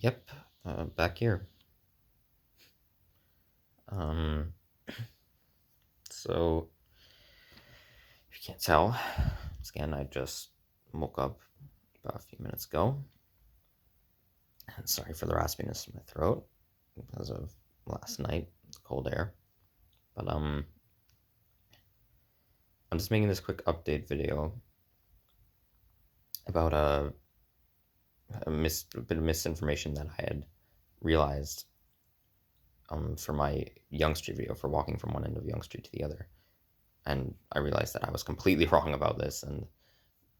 Yep, back here. Um, so if you can't tell, again, I just woke up about a few minutes ago. And sorry for the raspiness in my throat because of last night, the cold air. But I'm just making this quick update video about a bit of misinformation that I had realized for my Yonge Street video for walking from one end of Yonge Street to the other. And I realized that I was completely wrong about this and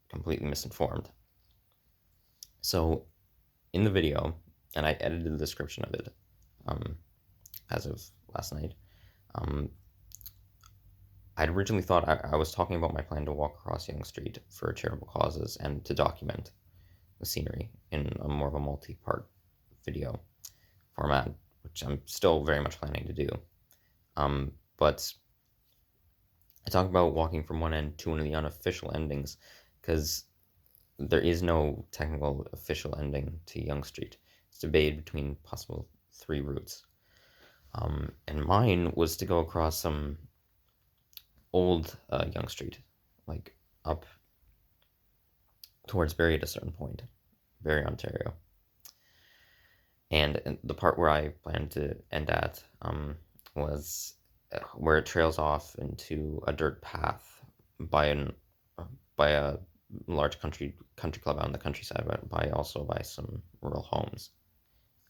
completely misinformed. So in the video, and I edited the description of it as of last night, I'd originally thought I was talking about my plan to walk across Yonge Street for charitable causes and to document the scenery in a more of a multi-part video format, which I'm still very much planning to do. But I talk about walking from one end to one of the unofficial endings because there is no technical official ending to Yonge Street. It's debated between possible three routes. And mine was to go across some old Yonge Street, like up towards Barrie at a certain point, Barrie, Ontario. And the part where I planned to end at was where it trails off into a dirt path by a large country club out in the countryside, but also by some rural homes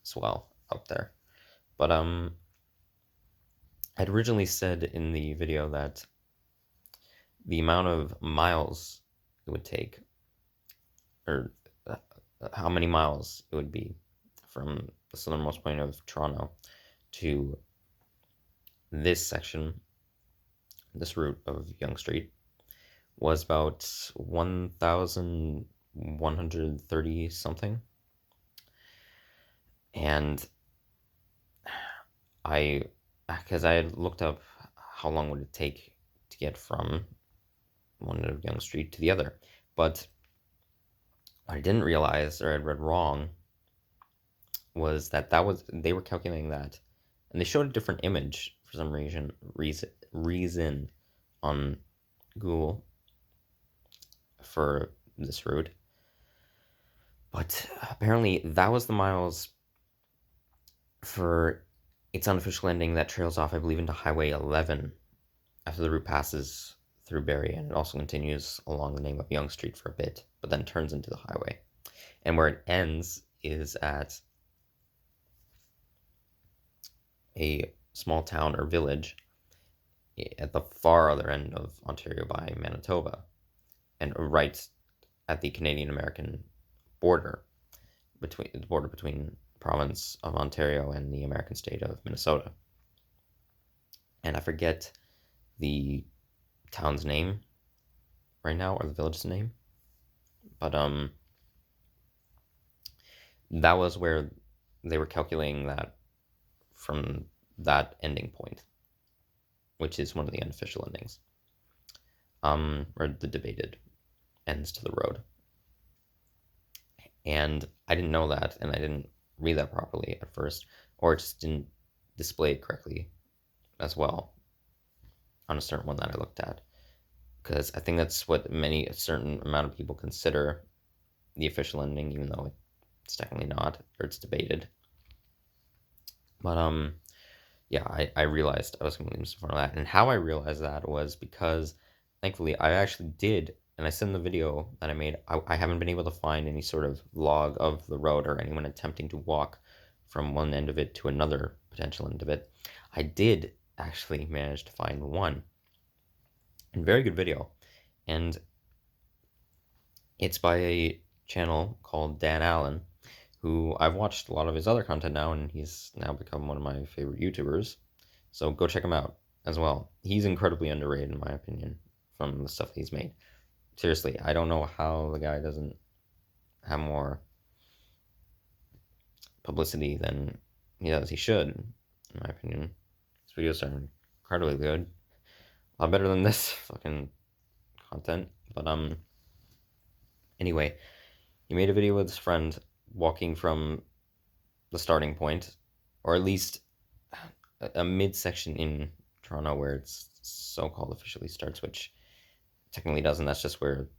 as well up there. But I'd originally said in the video that the amount of miles it would take, or how many miles it would be from the southernmost point of Toronto to this section, this route of Yonge Street, was about 1,130 something. And because I had looked up how long would it take to get from one end of Yonge Street to the other. But what I didn't realize, or I'd read wrong, was that they were calculating that, and they showed a different image for some reason on Google for this route. But apparently that was the miles for its unofficial ending that trails off, I believe, into Highway 11 after the route passes through Barrie, and it also continues along the name of Yonge Street for a bit, but then turns into the highway. And where it ends is at a small town or village at the far other end of Ontario by Manitoba, and right at the Canadian-American border, between the province of Ontario and the American state of Minnesota. And I forget the town's name right now, or the village's name, but that was where they were calculating that from that ending point, which is one of the unofficial endings, or the debated ends to the road. And I didn't know that, and I didn't read that properly at first, or it just didn't display it correctly as well on a certain one that I looked at, because I think that's what a certain amount of people consider the official ending, even though it's technically not, or it's debated. But yeah, I realized I was completely misinformed on that, and how I realized that was because, thankfully, I actually did, and I said in the video that I made, I haven't been able to find any sort of log of the road or anyone attempting to walk from one end of it to another potential end of it. I did actually manage to find one, and very good video, and it's by a channel called Dan Allen, who I've watched a lot of his other content now, and he's now become one of my favorite YouTubers. So go check him out as well. He's incredibly underrated, in my opinion, from the stuff he's made. Seriously, I don't know how the guy doesn't have more publicity than he should, in my opinion. His videos are incredibly good. A lot better than this fucking content. But anyway, he made a video with his friend walking from the starting point, or at least a midsection in Toronto where it's so-called officially starts, which technically doesn't. That's just where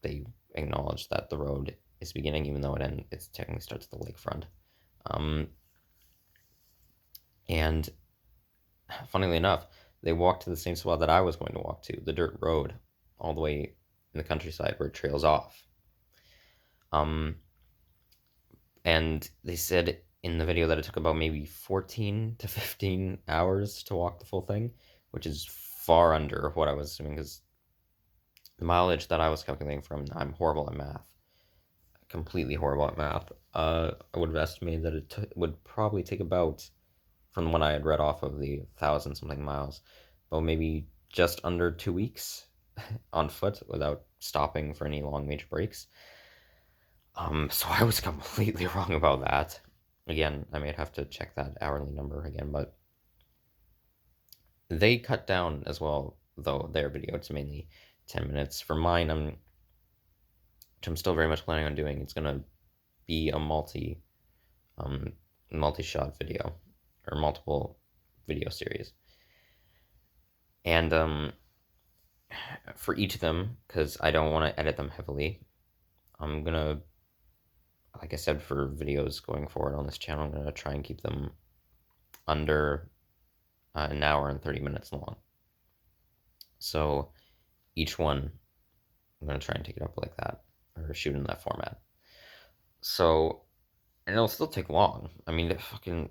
they acknowledge that the road is beginning, even though it technically starts at the lakefront. And funnily enough, they walked to the same spot that I was going to walk to, the dirt road, all the way in the countryside where it trails off. And they said in the video that it took about maybe 14 to 15 hours to walk the full thing, which is far under what I was assuming, because the mileage that I was calculating from, I'm horrible at math, completely horrible at math. I would have estimated that it would probably take about, from what I had read off of the 1,000-something miles, about maybe just under 2 weeks on foot without stopping for any long major breaks. So I was completely wrong about that. Again, I may have to check that hourly number again, but they cut down as well, though, their video to mainly 10 minutes. For mine, which I'm still very much planning on doing, it's gonna be a multi-shot video, or multiple video series. And for each of them, because I don't want to edit them heavily, I'm gonna, like I said, for videos going forward on this channel, I'm gonna try and keep them under an hour and 30 minutes long. So each one, I'm gonna try and take it up like that, or shoot in that format. So, and it'll still take long. I mean, fucking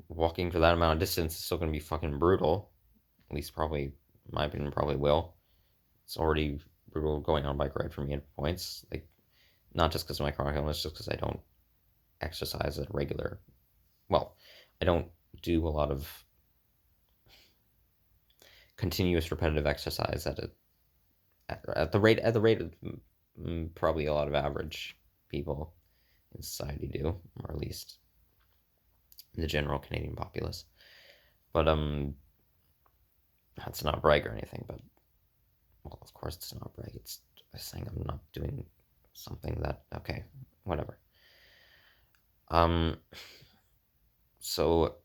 walking for that amount of distance is still gonna be fucking brutal. At least probably, in my opinion, probably will. It's already brutal going on a bike ride for me at points. Like, not just because of my chronic illness, just because I don't exercise at a regular. Well, I don't do a lot of continuous repetitive exercise at the rate of probably a lot of average people in society do, or at least the general Canadian populace. But that's not brag or anything, but, well, of course it's not brag. It's saying I'm not doing something that, okay, whatever. So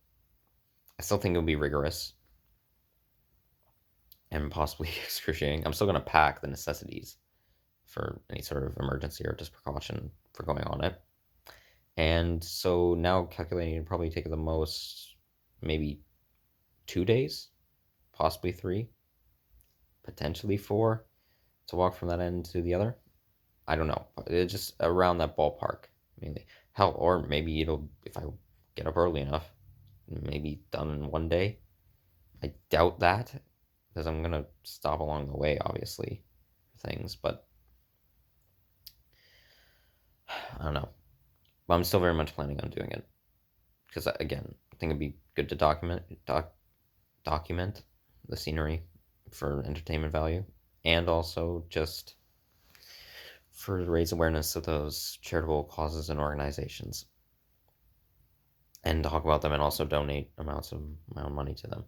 I still think it'll be rigorous and possibly excruciating. I'm still gonna pack the necessities for any sort of emergency or just precaution for going on it. And so now calculating, it'd probably take the most, maybe 2 days, possibly 3, potentially 4, to walk from that end to the other. I don't know. It's just around that ballpark, mainly. Hell, or maybe it'll, if I get up early enough, maybe done in 1 day. I doubt that, because I'm gonna stop along the way, obviously, things, but I don't know. But I'm still very much planning on doing it, because, again, I think it'd be good to document the scenery for entertainment value, and also just for to raise awareness of those charitable causes and organizations, and talk about them, and also donate amounts of my own money to them,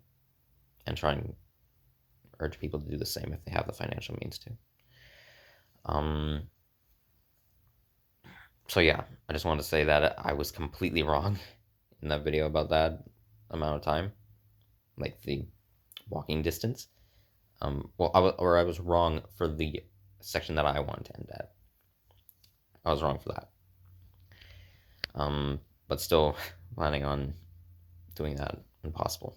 and try and urge people to do the same if they have the financial means to. So yeah, I just wanted to say that I was completely wrong in that video about that amount of time, like the walking distance. Well, I was wrong for the section that I wanted to end at. I was wrong for that. But still planning on doing that when possible.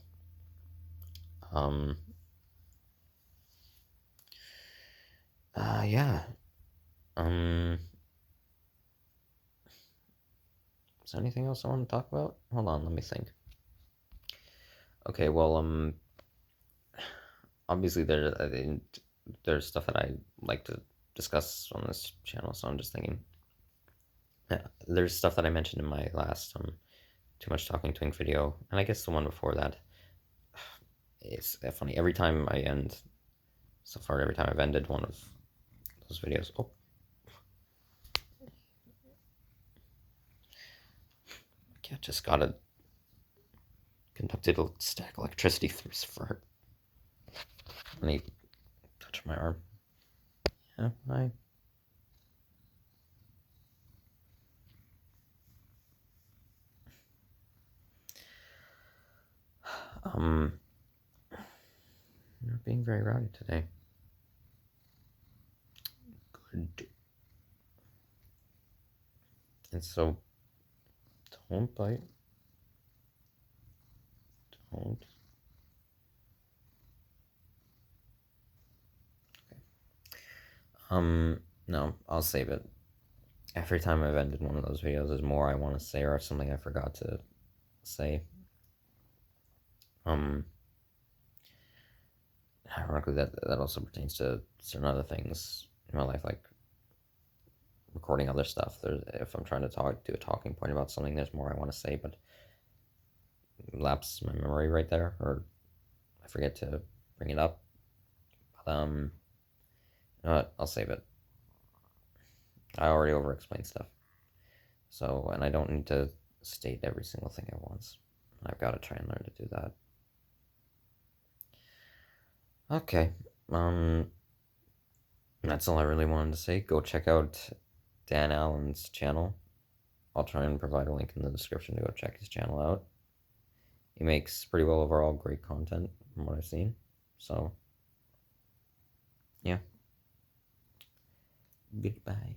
Yeah. Is there anything else I want to talk about? Hold on, let me think. Okay, well, obviously there's stuff that I like to discuss on this channel, so I'm just thinking. Yeah, there's stuff that I mentioned in my last Too Much Talking Twink video, and I guess the one before that. It's funny, every time I've ended one of those videos. Oh. My cat just got a conducted static electricity through his fur. And he touched my arm. Yeah, Um, you're being very rowdy today. Good. And so, don't bite. Don't. No, I'll save it. Every time I've ended one of those videos, there's more I want to say or something I forgot to say. Um, Ironically, that also pertains to certain other things in my life, like recording other stuff. If I'm trying to do a talking point about something, there's more I want to say, but lapse my memory right there, or I forget to bring it up. But, you know what? I'll save it. I already over-explained stuff, so and I don't need to state every single thing at once. I've got to try and learn to do that. Okay, that's all I really wanted to say. Go check out Dan Allen's channel. I'll try and provide a link in the description to go check his channel out. He makes pretty well overall great content from what I've seen. So, yeah. Goodbye.